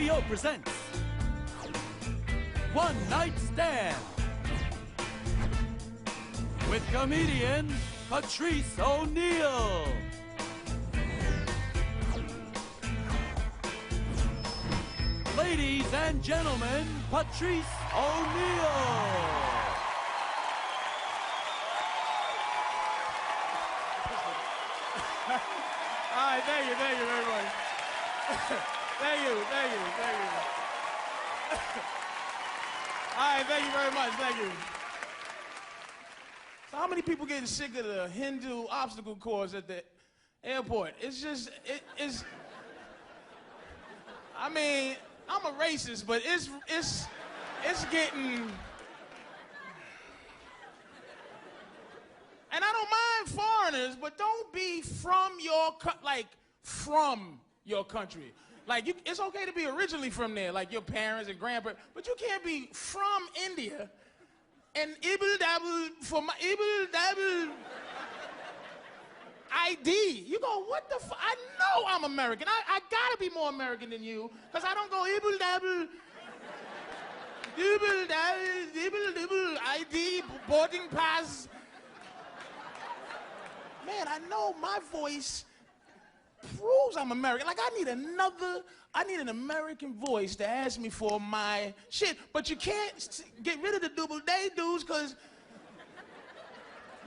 HBO presents One Night Stand with comedian Patrice O'Neal. Ladies and gentlemen, Patrice O'Neal. All right, thank you very much. Thank you. All right, thank you very much, thank you. So how many people getting sick of the Hindu obstacle course at the airport? It's I mean, I'm a racist, but it's getting... And I don't mind foreigners, but don't be from your country. Like, it's okay to be originally from there, like your parents and grandparents, but you can't be from India and ibble-dabble for my ibble-dabble ID. You go, what the fuck? I know I'm American. I gotta be more American than you, because I don't go ibble-dabble, dibble-dabble, ID, boarding pass. Man, I know my voice proves I'm American. Like, I need an American voice to ask me for my shit. But you can't get rid of the double day dudes because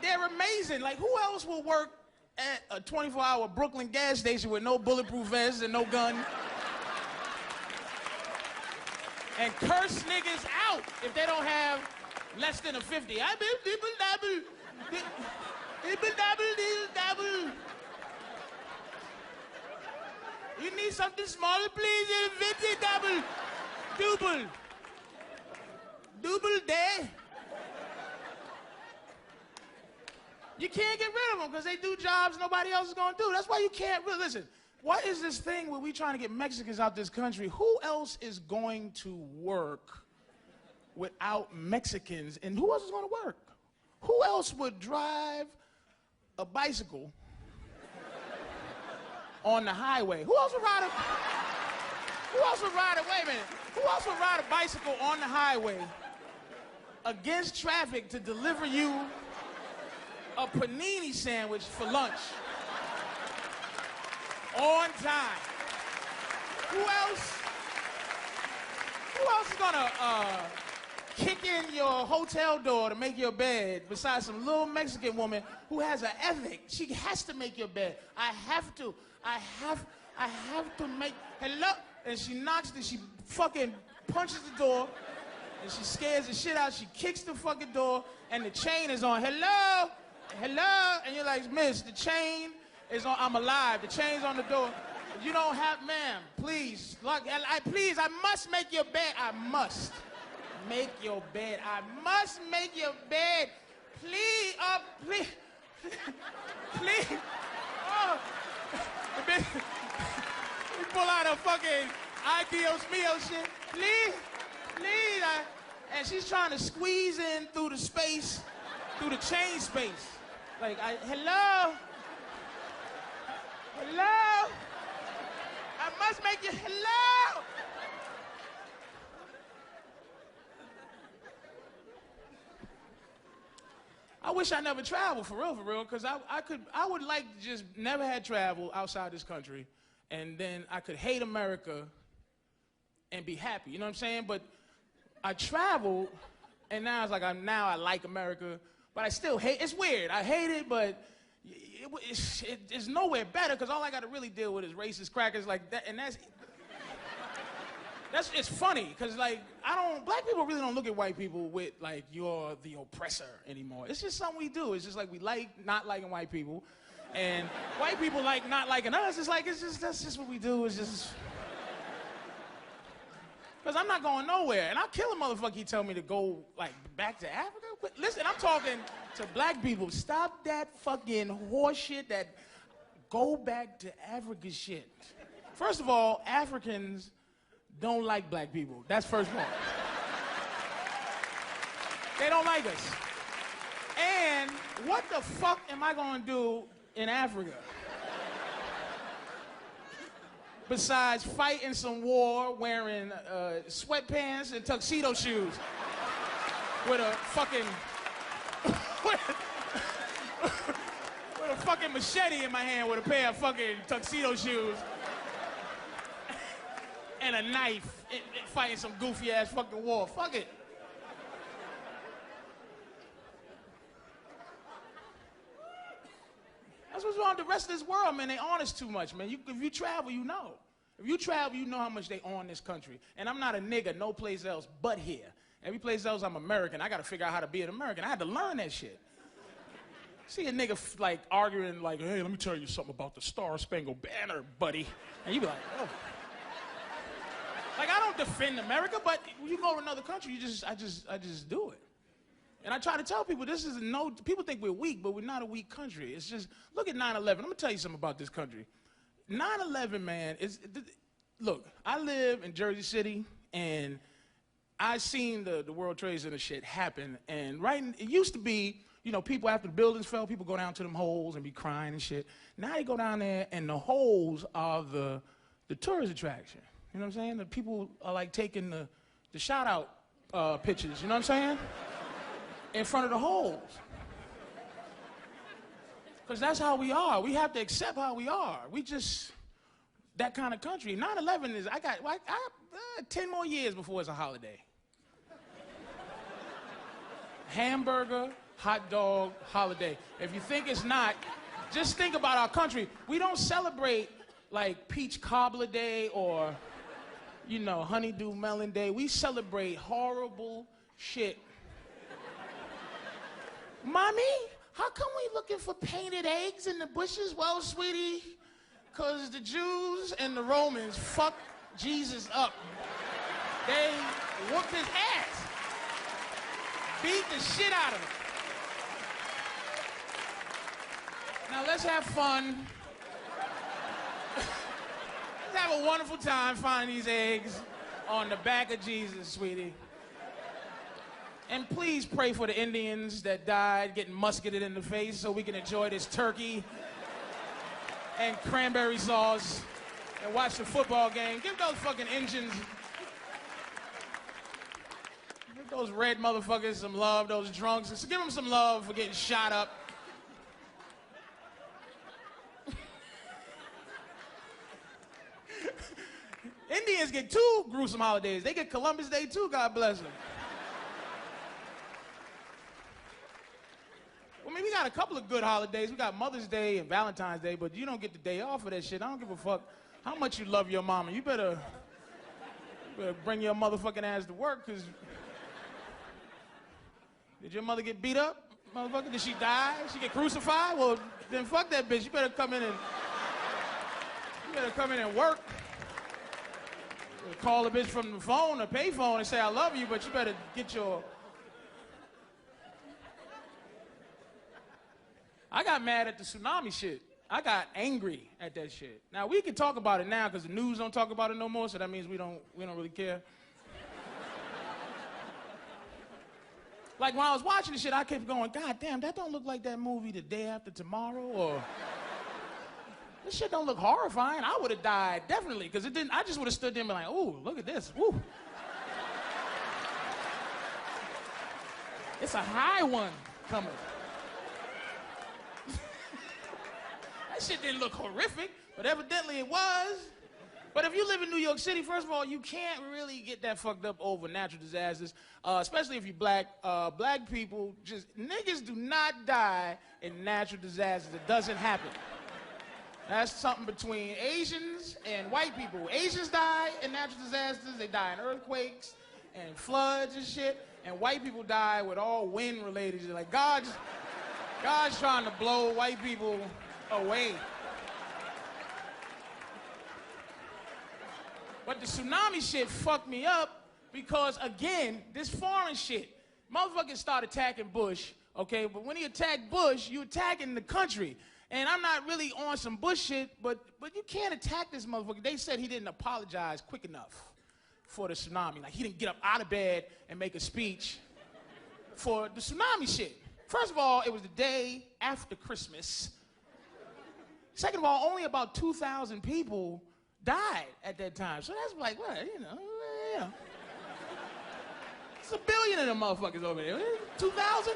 they're amazing. Like, who else will work at a 24-hour Brooklyn gas station with no bulletproof vests and no gun? And curse niggas out if they don't have less than a 50. I be dibble-dabble. Dibble-dabble. You need something smaller, please? 50 double. Double day. You can't get rid of them because they do jobs nobody else is gonna do. That's why you can't really listen. What is this thing where we trying to get Mexicans out this country? Who else is going to work without Mexicans? And who else is gonna work? Who else would drive a bicycle on the highway? Who else would ride a bicycle on the highway against traffic to deliver you a panini sandwich for lunch on time? Who else is gonna kick in your hotel door to make your bed besides some little Mexican woman who has an ethic? She has to make your bed. I have to make, hello? And she knocks, and she fucking punches the door, and she scares the shit out. She kicks the fucking door, and the chain is on. Hello? And you're like, miss, the chain is on. I'm alive. The chain's on the door. You don't have, ma'am, please. Look, please, I must make your bed. I must make your bed. I must make your bed. Please, please. Please. Oh. We pull out a fucking Dios mío shit. Please. And she's trying to squeeze in through the space, through the chain space. Like, hello? I must make you, hello? I wish I never traveled, for real, because I would like to just never had travel outside this country, and then I could hate America and be happy, you know what I'm saying? But I traveled, and now it's like, I like America, but I still hate, it's weird, I hate it, but it's nowhere better, because all I gotta really deal with is racist crackers like that, and it's funny, because, like, black people really don't look at white people with, like, you're the oppressor anymore. It's just something we do. It's just like we like not liking white people, and white people like not liking us. It's like, that's just what we do. It's just... Because I'm not going nowhere, and I'll kill a motherfucker he tell me to go, like, back to Africa. But listen, I'm talking to black people. Stop that fucking horse shit, that go back to Africa shit. First of all, Africans don't like black people. That's first point. They don't like us. And what the fuck am I gonna do in Africa? besides fighting some war, wearing sweatpants and tuxedo shoes with a fucking with a fucking machete in my hand with a pair of fucking tuxedo shoes and a knife, fighting some goofy ass fucking war. Fuck it. That's what's wrong with the rest of this world, man. They on us too much, man. If you travel, you know. If you travel, you know how much they on this country. And I'm not a nigga no place else but here. Every place else I'm American. I got to figure out how to be an American. I had to learn that shit. See a nigga like arguing like, hey, let me tell you something about the Star Spangled Banner, buddy. And you be like, oh. Like, I don't defend America, but when you go to another country, I just do it. And I try to tell people people think we're weak, but we're not a weak country. It's just, look at 9/11. I'm gonna tell you something about this country. 9/11, man, look, I live in Jersey City, and I seen the World Trade Center shit happen, and it used to be, you know, people after the buildings fell, people go down to them holes and be crying and shit. Now they go down there, and the holes are the tourist attraction. You know what I'm saying? The people are like taking the shout-out pictures, you know what I'm saying? In front of the holes. Because that's how we are. We have to accept how we are. We just, that kind of country. 9/11 is, I got 10 more years before it's a holiday. Hamburger, hot dog, holiday. If you think it's not, just think about our country. We don't celebrate like peach cobbler day or, you know, honeydew melon day. We celebrate horrible shit. Mommy, how come we looking for painted eggs in the bushes? Well, sweetie, because the Jews and the Romans fucked Jesus up. They whooped his ass. Beat the shit out of him. Now let's have fun. Let's have a wonderful time finding these eggs on the back of Jesus, sweetie. And please pray for the Indians that died getting musketed in the face so we can enjoy this turkey and cranberry sauce and watch the football game. Give those fucking engines, give those red motherfuckers some love, those drunks. Just give them some love for getting shot up. Indians get 2 gruesome holidays. They get Columbus Day too, God bless them. I mean, we got a couple of good holidays. We got Mother's Day and Valentine's Day, but you don't get the day off for that shit. I don't give a fuck how much you love your mama. You better bring your motherfucking ass to work, because did your mother get beat up, motherfucker? Did she die? She get crucified? Well, then fuck that bitch. You better come in and work. Call a bitch from the phone or pay phone and say, I love you, but you better get your... I got mad at the tsunami shit. I got angry at that shit. Now, we can talk about it now because the news don't talk about it no more, so that means we don't really care. Like, when I was watching the shit, I kept going, God damn, that don't look like that movie The Day After Tomorrow, or... This shit don't look horrifying. I would have died, definitely, because it didn't. I just would have stood there and been like, ooh, look at this, woo. It's a high one coming. That shit didn't look horrific, but evidently it was. But if you live in New York City, first of all, you can't really get that fucked up over natural disasters, especially if you're black. Black people, niggas do not die in natural disasters. It doesn't happen. That's something between Asians and white people. Asians die in natural disasters. They die in earthquakes and floods and shit. And white people die with all wind-related shit. Like, God's trying to blow white people away. But the tsunami shit fucked me up because, again, this foreign shit. Motherfuckers start attacking Bush, okay? But when he attacked Bush, you attacking the country. And I'm not really on some Bush shit, but you can't attack this motherfucker. They said he didn't apologize quick enough for the tsunami. Like, he didn't get up out of bed and make a speech for the tsunami shit. First of all, it was the day after Christmas. Second of all, only about 2,000 people died at that time. So that's like, what, yeah. It's a billion of them motherfuckers over there. 2,000?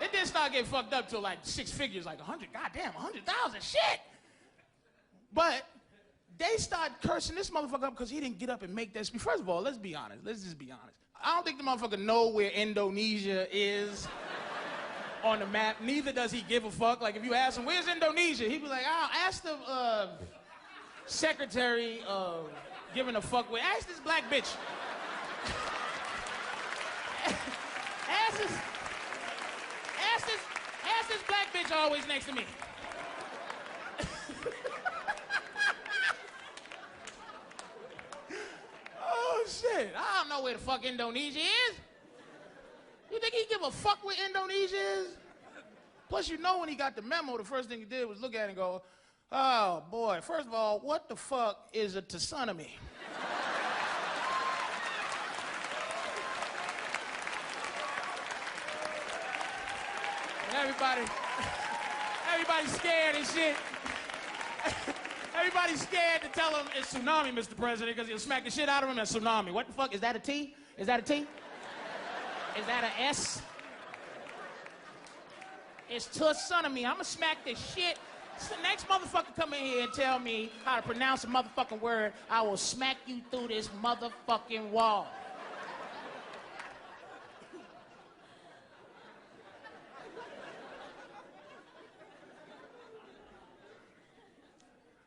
It didn't start getting fucked up till like 6 figures, like 100, goddamn, 100,000, shit. But they start cursing this motherfucker up because he didn't get up and make that speech. First of all, let's be honest. Let's just be honest. I don't think the motherfucker know where Indonesia is on the map. Neither does he give a fuck. Like, if you ask him, where's Indonesia? He'd be like, oh, ask the secretary of giving a fuck with. Ask this black bitch. ask this black bitch always next to me. Oh, shit. I don't know where the fuck Indonesia is. You think he give a fuck where Indonesia is? Plus, you know when he got the memo, the first thing he did was look at it and go, oh, boy, first of all, what the fuck is a tsunami? Everybody's scared and shit. Everybody's scared to tell him it's tsunami, Mr. President, because he'll smack the shit out of him. It's tsunami. What the fuck? Is that a T? Is that a T? Is that an S? It's tsunami. I'ma smack the shit. So the next motherfucker come in here and tell me how to pronounce a motherfucking word, I will smack you through this motherfucking wall.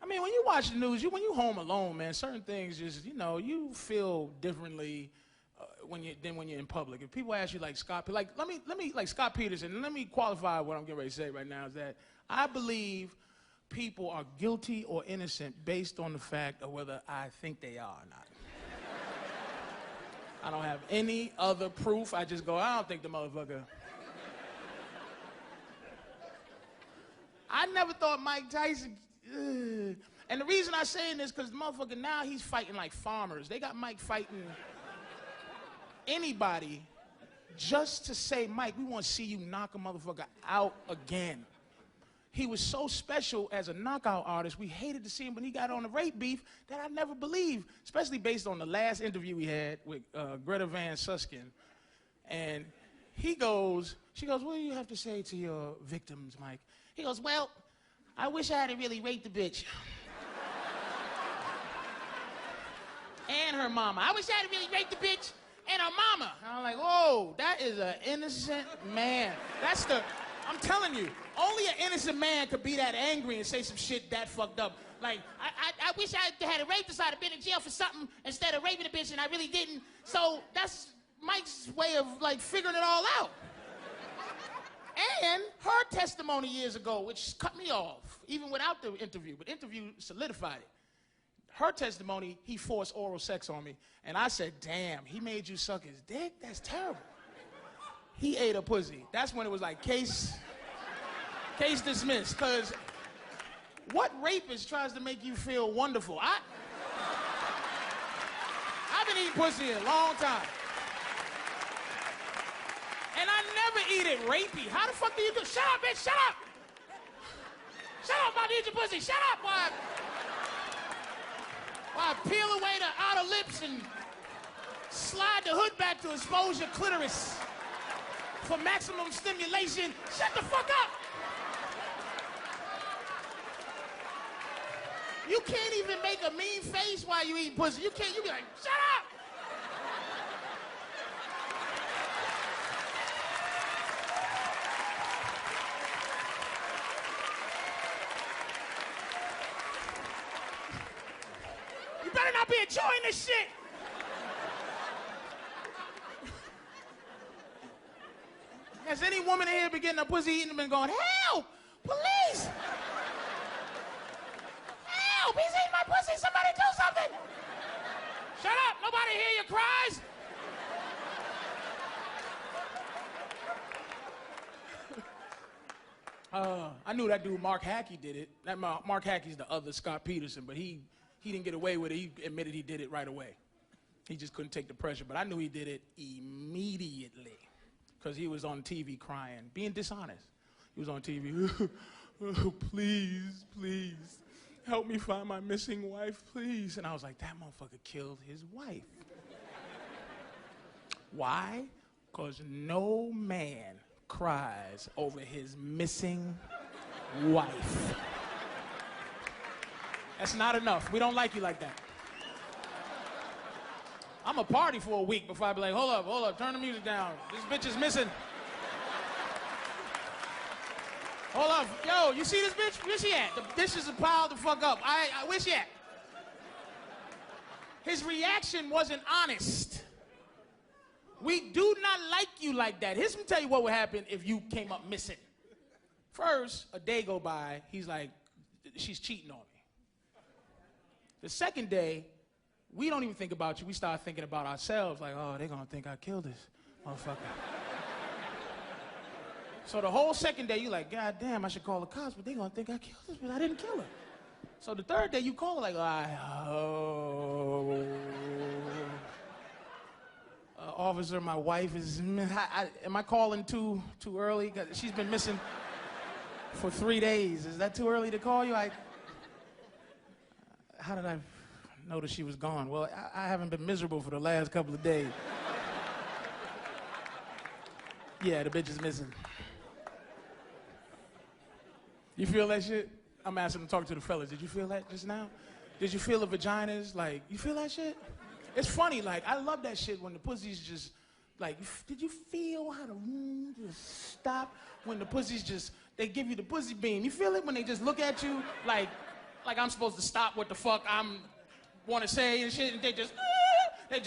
I mean, when you watch the news, when you home alone, man, certain things just, you feel differently than when you're in public. If people ask you like Scott, like Scott Peterson, let me qualify what I'm getting ready to say right now is that I believe people are guilty or innocent based on the fact of whether I think they are or not. I don't have any other proof. I just go, I don't think the motherfucker. I never thought Mike Tyson. And the reason I say this because the motherfucker now he's fighting like farmers. They got Mike fighting anybody just to say, Mike, we want to see you knock a motherfucker out again. He was so special as a knockout artist. We hated to see him when he got on the rape beef that I never believed, especially based on the last interview we had with Greta Van Suskin. And she goes, what do you have to say to your victims, Mike? He goes, well, I wish I hadn't really raped the bitch. And her mama. I wish I hadn't really raped the bitch and her mama. And I'm like, whoa, that is an innocent man. I'm telling you, only an innocent man could be that angry and say some shit that fucked up. Like, I wish I had raped her so I'd have been in jail for something instead of raping the bitch and I really didn't. So that's Mike's way of like figuring it all out. And her testimony years ago, which cut me off, even without the interview, but interview solidified it. Her testimony, he forced oral sex on me. And I said, damn, he made you suck his dick? That's terrible. He ate a pussy. That's when it was like case dismissed. Because what rapist tries to make you feel wonderful? I've been eating pussy a long time. And I never eat it rapey. How the fuck do you do? Shut up, bitch, shut up! Shut up, I'm about to eat your pussy, shut up! While I peel away the outer lips and slide the hood back to expose your clitoris for maximum stimulation. Shut the fuck up! You can't even make a mean face while you eat pussy. You can't, you be like, shut up! You better not be enjoying this shit! Has any woman in here been getting a pussy eaten and been going, help! Police! Help! He's eating my pussy! Somebody do something! Shut up! Nobody hear your cries! I knew that dude Mark Hackey did it. That Mark Hackey's the other Scott Peterson, but he didn't get away with it. He admitted he did it right away. He just couldn't take the pressure, but I knew he did it immediately. Because he was on TV crying, being dishonest. He was on TV, oh, please, please. help me find my missing wife, please. And I was like, that motherfucker killed his wife. Why? Because no man cries over his missing wife. That's not enough. We don't like you like that. I'm a party for a week before I be like, hold up, turn the music down. This bitch is missing. Hold up, yo, you see this bitch? Where she at? The dishes are piled the fuck up. Where she at? His reaction wasn't honest. We do not like you like that. Here's me tell you what would happen if you came up missing. First, a day go by, he's like, she's cheating on me. The second day, we don't even think about you. We start thinking about ourselves, like, oh, they're gonna think I killed this motherfucker. So the whole second day, you're like, God damn, I should call the cops, but they're gonna think I killed this, but I didn't kill her. So the third day, you call her like, officer, my wife is, am I calling too early? 'Cause she's been missing for 3 days. Is that too early to call you? How did I notice she was gone? Well, I haven't been miserable for the last couple of days. Yeah, the bitch is missing. You feel that shit? I'm asking to talk to the fellas. Did you feel that just now? Did you feel the vaginas? Like, you feel that shit? It's funny, like, I love that shit when the pussy's just, like, did you feel how the room just stop when the pussy's just, they give you the pussy beam? You feel it when they just look at you like I'm supposed to stop what the fuck I'm want to say and shit, and they just. And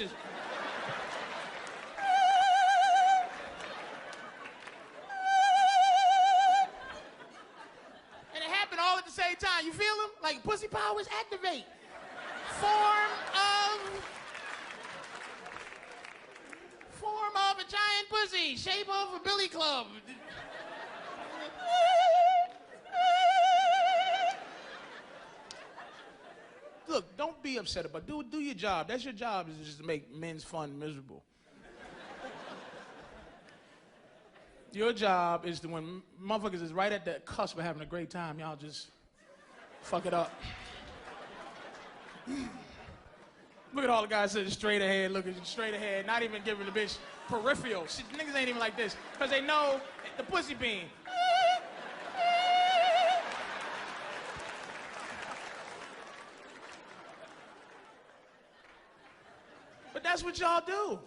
it happened all at the same time. You feel them? Like pussy powers activate. Form of a giant pussy, shape of a billy club. Look, don't be upset about it. Do your job. That's your job, is just to make men's fun miserable. Your job is to, when motherfuckers is right at the cusp of having a great time, y'all just fuck it up. Look at all the guys sitting straight ahead, looking straight ahead, not even giving the bitch peripheral. Niggas ain't even like this, because they know the pussy beam. But that's what y'all do.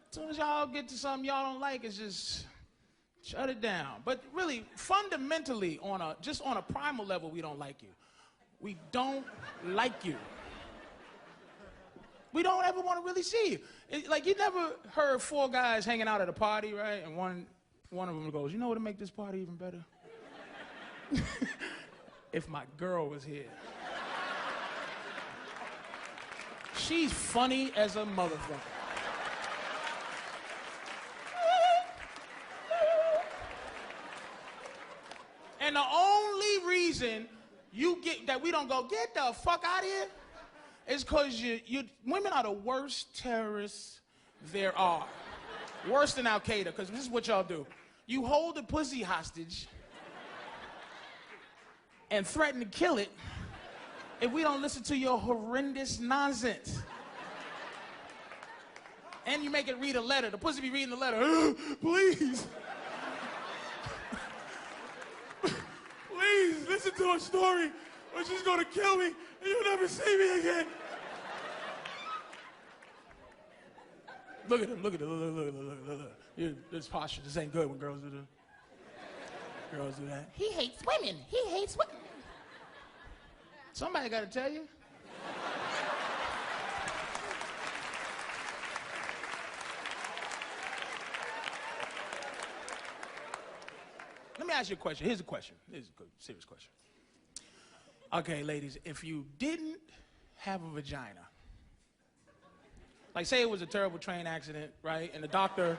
As soon as y'all get to something y'all don't like, it's just shut it down. But really, fundamentally, just on a primal level, we don't like you. We don't like you. We don't ever want to really see you. Like, you never heard 4 guys hanging out at a party, right? And one of them goes, you know what would make this party even better? If my girl was here. She's funny as a motherfucker. And the only reason that we don't go, get the fuck out of here, is because women are the worst terrorists there are. Worse than Al Qaeda, because this is what y'all do. You hold the pussy hostage and threaten to kill it if we don't listen to your horrendous nonsense. And you make it read a letter. The pussy be reading the letter. Please. Please, listen to her story, or she's gonna kill me, and you'll never see me again. Look at him, look. This posture, this ain't good when girls do that. He hates women. Somebody gotta tell you. Let me ask you a question. Here's a question. Here's a good, serious question. Okay, ladies, if you didn't have a vagina, like say it was a terrible train accident, right? And the doctor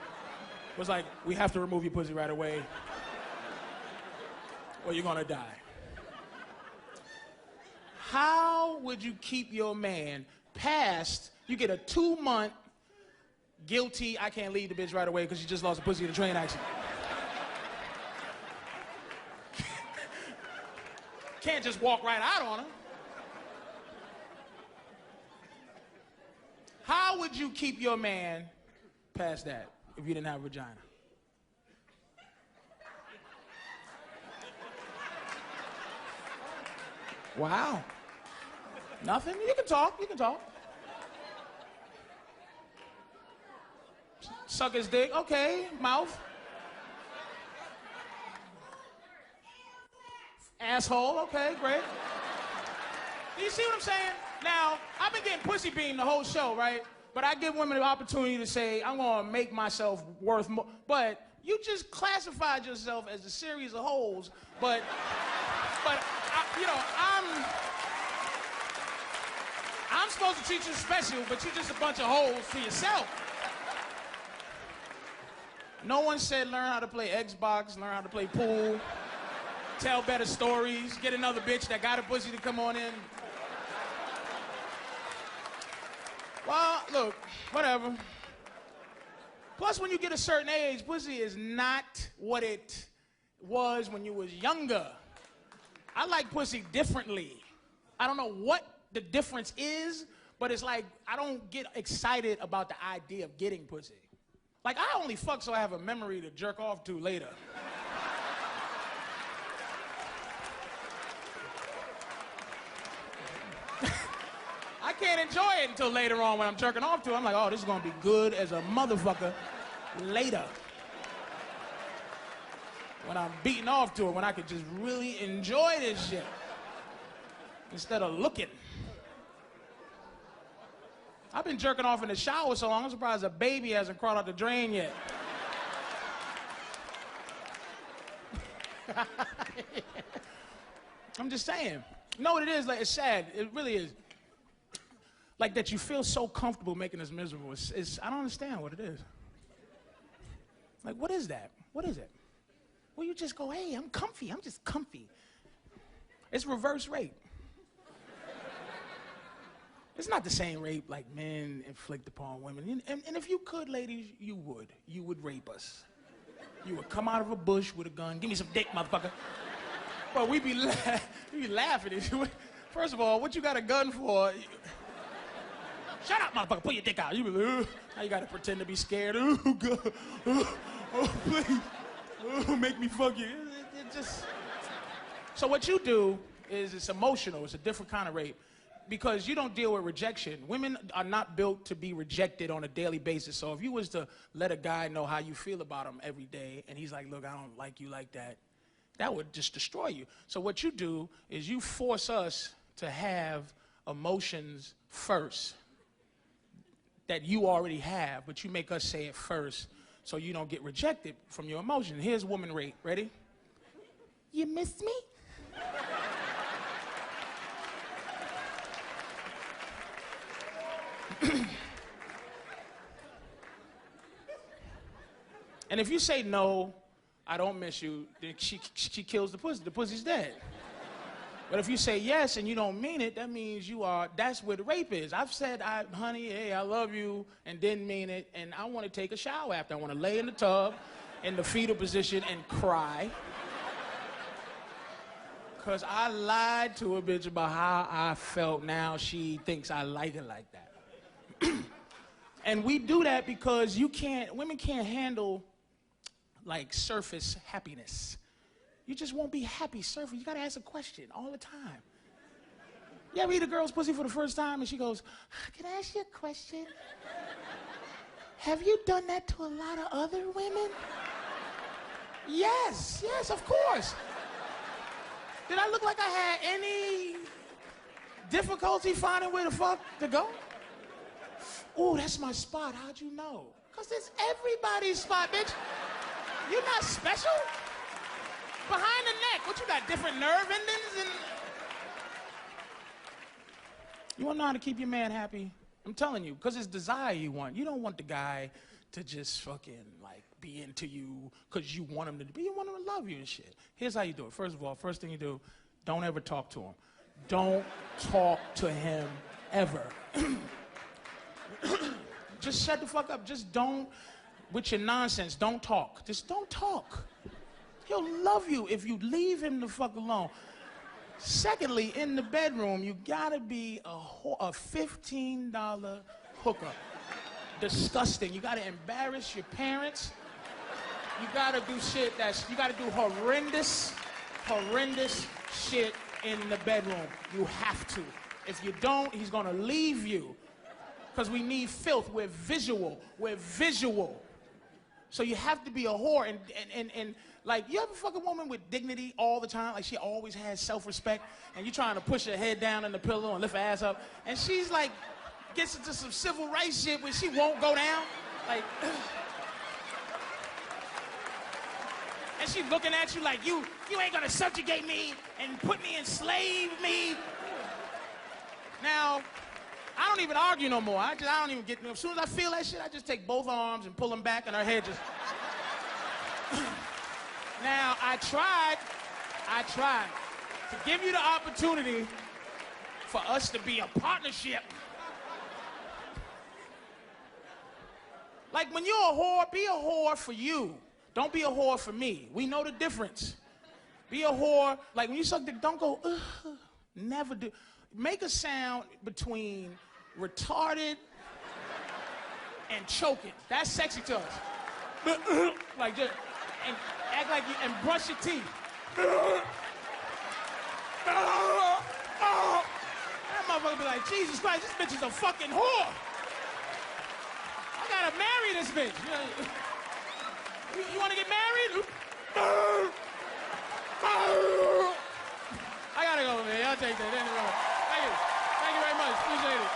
was like, we have to remove your pussy right away, or you're gonna die. How would you keep your man past, you get a 2-month guilty, I can't leave the bitch right away because you just lost a pussy in a train accident? Can't just walk right out on her. How would you keep your man past that if you didn't have a vagina? Wow. Nothing? You can talk, you can talk. Suck his dick, okay, mouth. Asshole, okay, great. Do you see what I'm saying? Now, I've been getting pussy beaten the whole show, right? But I give women the opportunity to say, I'm gonna make myself worth more. But you just classified yourself as a series of holes, but I'm supposed to treat you special, but you're just a bunch of holes to yourself. No one said learn how to play Xbox, learn how to play pool, tell better stories, get another bitch that got a pussy to come on in. Well, look, whatever. Plus, when you get a certain age, pussy is not what it was when you was younger. I like pussy differently. I don't know what the difference is, but it's like I don't get excited about the idea of getting pussy. Like, I only fuck so I have a memory to jerk off to later. I can't enjoy it until later on when I'm jerking off to it. I'm like, oh, this is gonna be good as a motherfucker later. When I'm beating off to it, when I could just really enjoy this shit instead of looking. I've been jerking off in the shower so long, I'm surprised a baby hasn't crawled out the drain yet. I'm just saying. You know what it is? Like, it's sad. It really is. Like that you feel so comfortable making us miserable. I don't understand what it is. Like, what is that? What is it? Well, you just go, hey, I'm comfy. I'm just comfy. It's reverse rape. It's not the same rape like men inflict upon women. And if you could, ladies, you would. You would rape us. You would come out of a bush with a gun. Give me some dick, motherfucker. But we be laughing at you. First of all, what you got a gun for? Shut up, motherfucker. Pull your dick out. You be like, now you got to pretend to be scared. Oh, God. Oh, please. Oh, make me fuck you. It just... So what you do is it's emotional. It's a different kind of rape. Because you don't deal with rejection. Women are not built to be rejected on a daily basis. So if you was to let a guy know how you feel about him every day, and he's like, look, I don't like you like that, that would just destroy you. So what you do is you force us to have emotions first that you already have, but you make us say it first so you don't get rejected from your emotion. Here's woman rape. Ready? You missed me? And if you say no, I don't miss you, then she kills the pussy. The pussy's dead. But if you say yes and you don't mean it, that means that's where the rape is. I've said, honey, hey, I love you, and didn't mean it, and I want to take a shower after. I want to lay in the tub in the fetal position and cry. Because I lied to a bitch about how I felt. Now she thinks I like it like that. And we do that because women can't handle like surface happiness. You just won't be happy surface. You gotta ask a question all the time. You ever eat a girl's pussy for the first time and she goes, can I ask you a question? Have you done that to a lot of other women? Yes, of course. Did I look like I had any difficulty finding where the fuck to go? Oh, that's my spot. How'd you know? Because it's everybody's spot, bitch. You're not special. Behind the neck, what you got, different nerve endings? And you want to know how to keep your man happy? I'm telling you, because it's desire you want. You don't want the guy to just fucking, like, be into you because you want him to be. You want him to love you and shit. Here's how you do it. First of all, first thing you do, don't ever talk to him. Don't talk to him ever. Just shut the fuck up. Just don't, with your nonsense, don't talk. Just don't talk. He'll love you if you leave him the fuck alone. Secondly, in the bedroom, you gotta be a $15 hookup. Disgusting. You gotta embarrass your parents. You gotta do shit you gotta do horrendous shit in the bedroom. You have to. If you don't, he's gonna leave you. Because we need filth. We're visual. So you have to be a whore. And like, you ever fuck a woman with dignity all the time? Like, she always has self-respect, and you're trying to push her head down in the pillow and lift her ass up, and she's like, gets into some civil rights shit where she won't go down. Like, and she's looking at you like, you ain't gonna subjugate me and put me, enslave me. Now, I don't even argue no more. I don't even get, as soon as I feel that shit, I just take both arms and pull them back, and her head just... Now, I tried to give you the opportunity for us to be a partnership. Like, when you're a whore, be a whore for you. Don't be a whore for me. We know the difference. Be a whore, like, when you suck dick, don't go, ugh, never do. Make a sound between retarded and choking. That's sexy to us. Like, just, and act like you, and brush your teeth. That motherfucker be like, Jesus Christ, this bitch is a fucking whore. I gotta marry this bitch. You wanna get married? I gotta go, man. I'll take that. Thank you. Thank you very much. Appreciate it.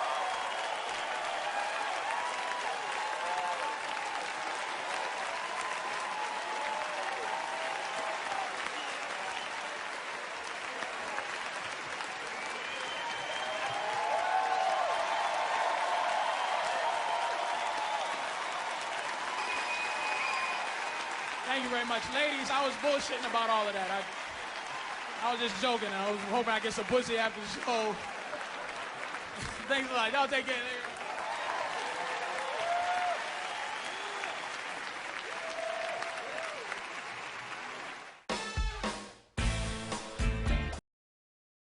Thank you very much. Ladies, I was bullshitting about all of that. I was just joking. I was hoping I get some pussy after the show. Thanks a lot. Y'all take care.